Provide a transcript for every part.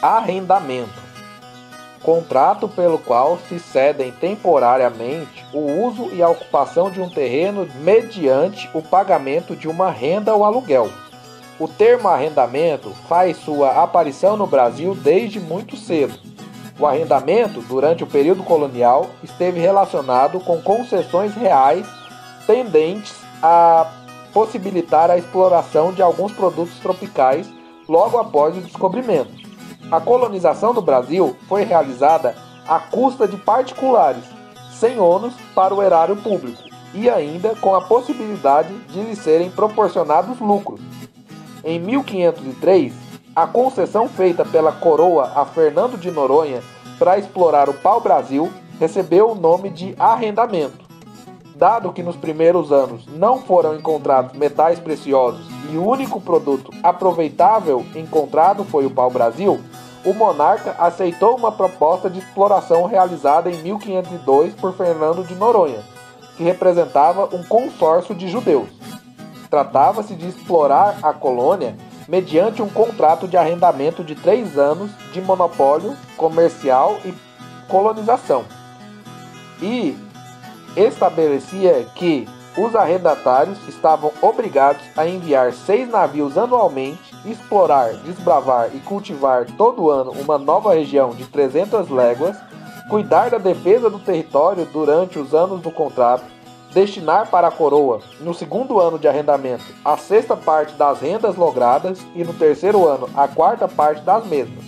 Arrendamento. Contrato pelo qual se cedem temporariamente o uso e a ocupação de um terreno mediante o pagamento de uma renda ou aluguel. O termo arrendamento faz sua aparição no Brasil desde muito cedo. O arrendamento, durante o período colonial, esteve relacionado com concessões reais tendentes a possibilitar a exploração de alguns produtos tropicais logo após o descobrimento. A colonização do Brasil foi realizada à custa de particulares, sem ônus para o erário público, e ainda com a possibilidade de lhes serem proporcionados lucros. Em 1503, a concessão feita pela coroa a Fernando de Noronha para explorar o pau-brasil recebeu o nome de arrendamento. Dado que nos primeiros anos não foram encontrados metais preciosos e o único produto aproveitável encontrado foi o pau-brasil, o monarca aceitou uma proposta de exploração realizada em 1502 por Fernando de Noronha, que representava um consórcio de judeus. Tratava-se de explorar a colônia mediante um contrato de arrendamento de 3 anos de monopólio comercial e colonização. E estabelecia que os arrendatários estavam obrigados a enviar 6 navios anualmente, explorar, desbravar e cultivar todo ano uma nova região de 300 léguas, cuidar da defesa do território durante os anos do contrato, destinar para a coroa, no segundo ano de arrendamento, a 6ª parte das rendas logradas e no terceiro ano, a 4ª parte das mesmas.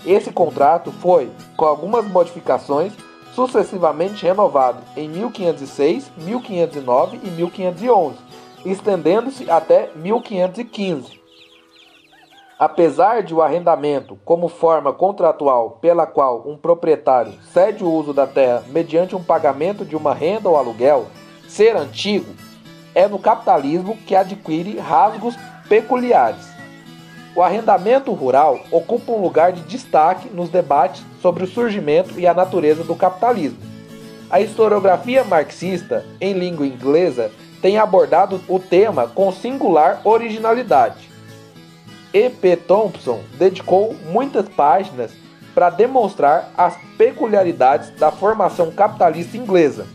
Esse contrato foi, com algumas modificações, sucessivamente renovado em 1506, 1509 e 1511, estendendo-se até 1515. Apesar de o arrendamento, como forma contratual pela qual um proprietário cede o uso da terra mediante um pagamento de uma renda ou aluguel, ser antigo, é no capitalismo que adquire rasgos peculiares. O arrendamento rural ocupa um lugar de destaque nos debates sobre o surgimento e a natureza do capitalismo. A historiografia marxista, em língua inglesa, tem abordado o tema com singular originalidade. E.P. Thompson dedicou muitas páginas para demonstrar as peculiaridades da formação capitalista inglesa.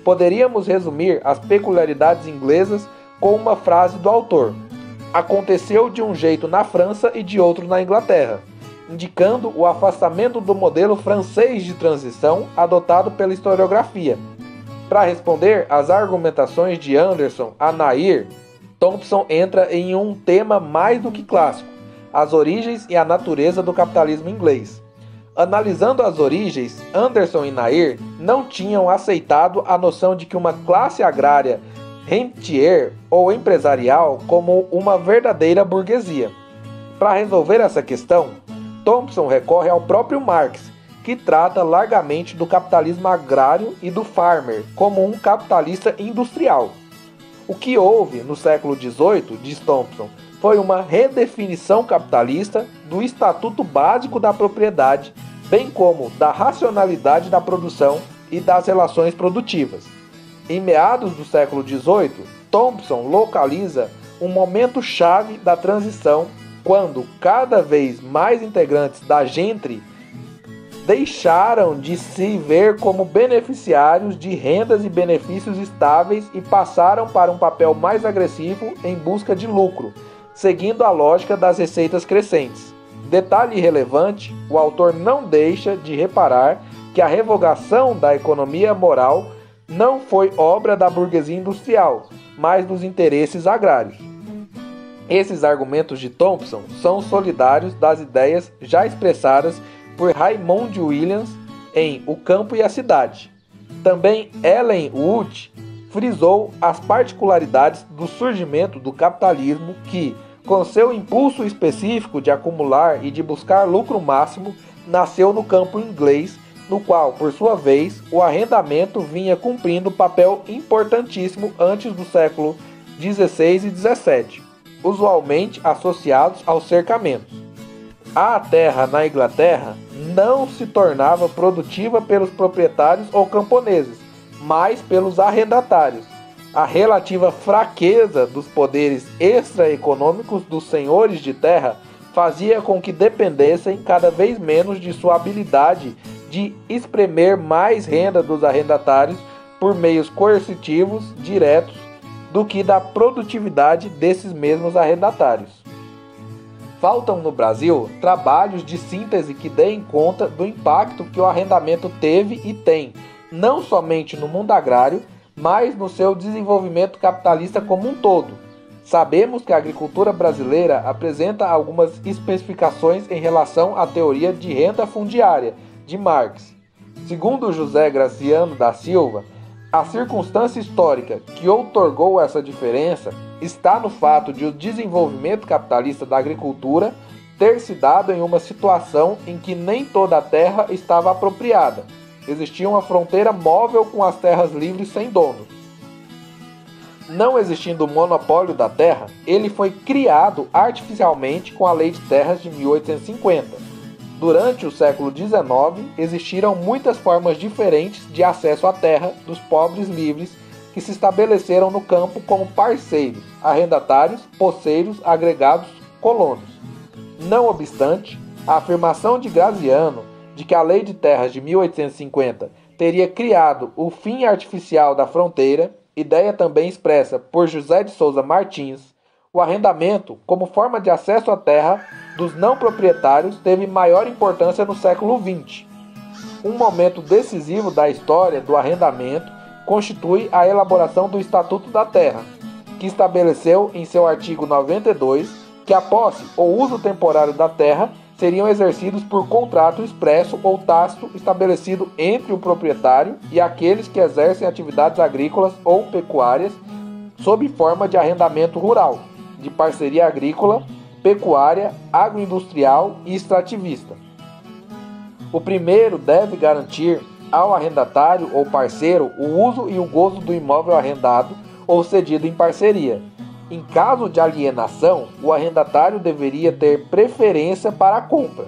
Poderíamos resumir as peculiaridades inglesas com uma frase do autor: aconteceu de um jeito na França e de outro na Inglaterra, indicando o afastamento do modelo francês de transição adotado pela historiografia. Para responder às argumentações de Anderson a Nair, Thompson entra em um tema mais do que clássico: as origens e a natureza do capitalismo inglês. Analisando as origens, Anderson e Nair não tinham aceitado a noção de que uma classe agrária rentier ou empresarial como uma verdadeira burguesia. Para resolver essa questão, Thompson recorre ao próprio Marx, que trata largamente do capitalismo agrário e do farmer como um capitalista industrial. O que houve no século XVIII, diz Thompson, foi uma redefinição capitalista do Estatuto Básico da Propriedade, bem como da racionalidade da produção e das relações produtivas. Em meados do século XVIII, Thompson localiza um momento-chave da transição, quando cada vez mais integrantes da gentry deixaram de se ver como beneficiários de rendas e benefícios estáveis e passaram para um papel mais agressivo em busca de lucro, seguindo a lógica das receitas crescentes. Detalhe relevante, o autor não deixa de reparar que a revogação da economia moral não foi obra da burguesia industrial, mas dos interesses agrários. Esses argumentos de Thompson são solidários das ideias já expressadas por Raymond Williams em O Campo e a Cidade. Também Ellen Wood frisou as particularidades do surgimento do capitalismo que, com seu impulso específico de acumular e de buscar lucro máximo, nasceu no campo inglês, no qual, por sua vez, o arrendamento vinha cumprindo papel importantíssimo antes do século XVI e XVII, usualmente associados aos cercamentos. A terra na Inglaterra não se tornava produtiva pelos proprietários ou camponeses, mas pelos arrendatários. A relativa fraqueza dos poderes extraeconômicos dos senhores de terra fazia com que dependessem cada vez menos de sua habilidade de espremer mais renda dos arrendatários por meios coercitivos diretos do que da produtividade desses mesmos arrendatários. Faltam no Brasil trabalhos de síntese que deem conta do impacto que o arrendamento teve e tem, não somente no mundo agrário, mas no seu desenvolvimento capitalista como um todo. Sabemos que a agricultura brasileira apresenta algumas especificações em relação à teoria de renda fundiária de Marx. Segundo José Graciano da Silva, a circunstância histórica que outorgou essa diferença está no fato de o desenvolvimento capitalista da agricultura ter se dado em uma situação em que nem toda a terra estava apropriada. Existia uma fronteira móvel com as terras livres sem dono. Não existindo o monopólio da terra, ele foi criado artificialmente com a Lei de Terras de 1850. Durante o século XIX, existiram muitas formas diferentes de acesso à terra dos pobres livres que se estabeleceram no campo como parceiros, arrendatários, poceiros, agregados, colonos. Não obstante, a afirmação de Graziano de que a Lei de Terras de 1850 teria criado o fim artificial da fronteira, ideia também expressa por José de Souza Martins, o arrendamento, como forma de acesso à terra dos não proprietários, teve maior importância no século XX. Um momento decisivo da história do arrendamento constitui a elaboração do Estatuto da Terra, que estabeleceu em seu artigo 92 que a posse ou uso temporário da terra seriam exercidos por contrato expresso ou tácito estabelecido entre o proprietário e aqueles que exercem atividades agrícolas ou pecuárias sob forma de arrendamento rural, de parceria agrícola, pecuária, agroindustrial e extrativista. O primeiro deve garantir ao arrendatário ou parceiro o uso e o gozo do imóvel arrendado ou cedido em parceria. Em caso de alienação, o arrendatário deveria ter preferência para a compra.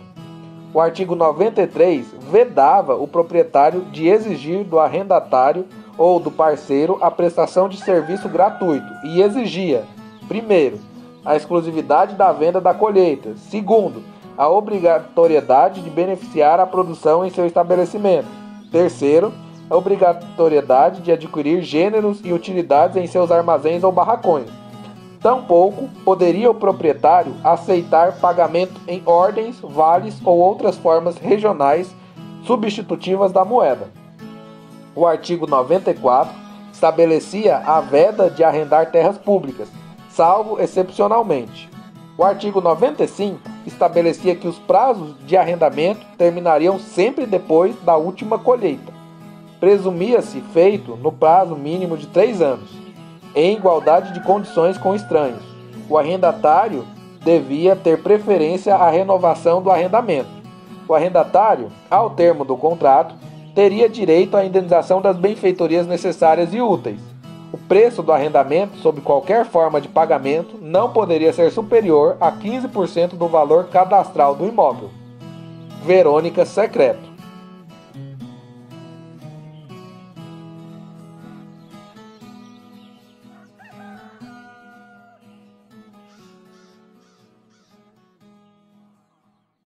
O artigo 93 vedava o proprietário de exigir do arrendatário ou do parceiro a prestação de serviço gratuito e exigia, primeiro, a exclusividade da venda da colheita. Segundo, a obrigatoriedade de beneficiar a produção em seu estabelecimento. Terceiro, a obrigatoriedade de adquirir gêneros e utilidades em seus armazéns ou barracões. Tampouco poderia o proprietário aceitar pagamento em ordens, vales ou outras formas regionais substitutivas da moeda. O artigo 94 estabelecia a veda de arrendar terras públicas, salvo excepcionalmente. O artigo 95 estabelecia que os prazos de arrendamento terminariam sempre depois da última colheita. Presumia-se feito no prazo mínimo de 3 anos, em igualdade de condições com estranhos. O arrendatário devia ter preferência à renovação do arrendamento. O arrendatário, ao termo do contrato, teria direito à indenização das benfeitorias necessárias e úteis. O preço do arrendamento, sob qualquer forma de pagamento, não poderia ser superior a 15% do valor cadastral do imóvel. Verônica Secreto.